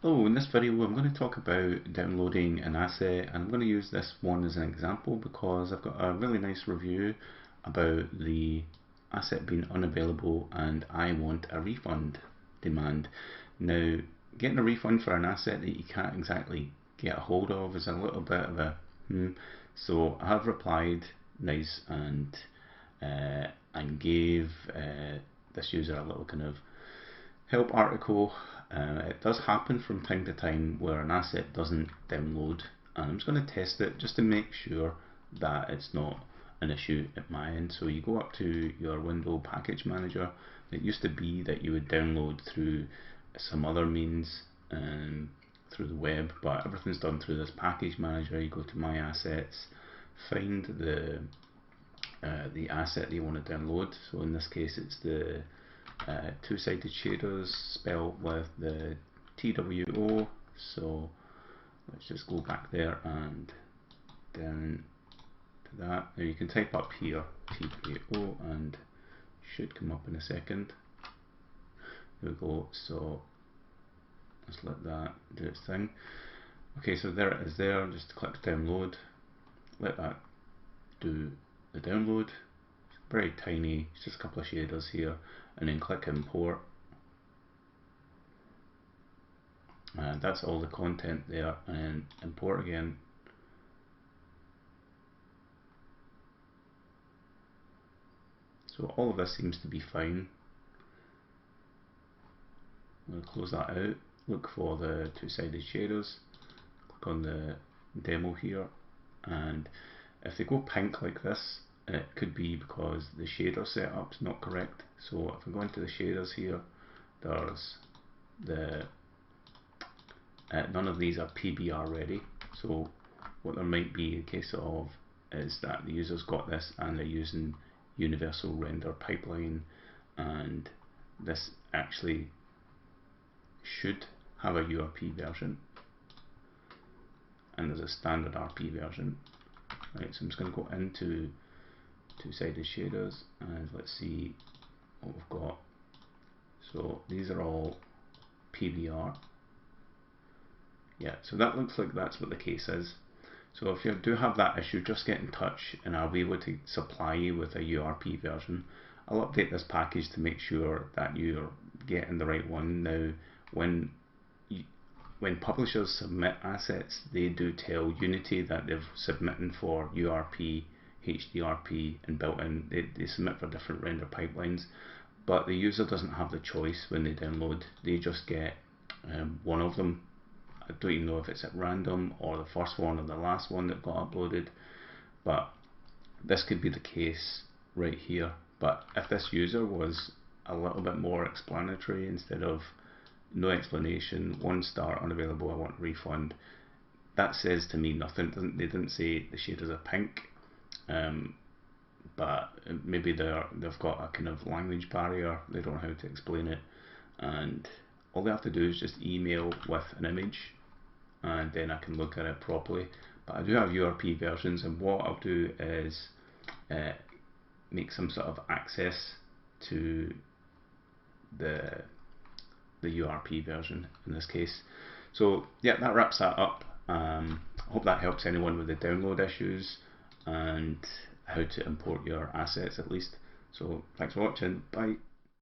Hello, in this video I'm going to talk about downloading an asset, and I'm going to use this one as an example because I've got a really nice review about the asset being unavailable and I want a refund demand. Now, getting a refund for an asset that you can't exactly get a hold of is a little bit of a so I have replied nice and gave this user a little kind of help article. It does happen from time to time where an asset doesn't download, and I'm just going to test it just to make sure that it's not an issue at my end. So you go up to your window package manager. It used to be that you would download through some other means through the web, but everything's done through this package manager. You go to my assets, find the asset that you want to download. So in this case it's the two-sided shaders spelled with the TWO. So let's just go back there and down to that. Now you can type up here TWO and should come up in a second. There we go. So let's let that do its thing. Okay, so there it is there. Just click download, let that do the download. It's very tiny, it's just a couple of shaders here, and then click import. And that's all the content there, and import again. So all of this seems to be fine. I'm going to close that out, look for the two-sided shaders, click on the demo here, and if they go pink like this, it could be because the shader setup's not correct. So if I go into the shaders here, there's the none of these are PBR ready. So what there might be a case of is that the user's got this and they're using universal render pipeline, and this actually should have a URP version, and there's a standard RP version. Right, so I'm just going to go into two-sided shaders and let's see what we've got. So these are all PBR. Yeah, so that looks like that's what the case is. So if you do have that issue, just get in touch and I'll be able to supply you with a URP version. I'll update this package to make sure that you're getting the right one. Now, when publishers submit assets, they do tell Unity that they're submitting for URP, HDRP, and built-in. They submit for different render pipelines, but the user doesn't have the choice when they download. They just get one of them. I don't even know if it's at random or the first one or the last one that got uploaded, but this could be the case right here. But if this user was a little bit more explanatory, instead of no explanation, 1 star, unavailable, I want refund, that says to me nothing. They didn't say the shaders are pink, but maybe they've got a kind of language barrier, they don't know how to explain it, and all they have to do is just email with an image and then I can look at it properly. But I do have URP versions, and what I'll do is make some sort of access to the URP version in this case. So yeah, that wraps that up. I hope that helps anyone with the download issues and how to import your assets at least. So thanks for watching, bye.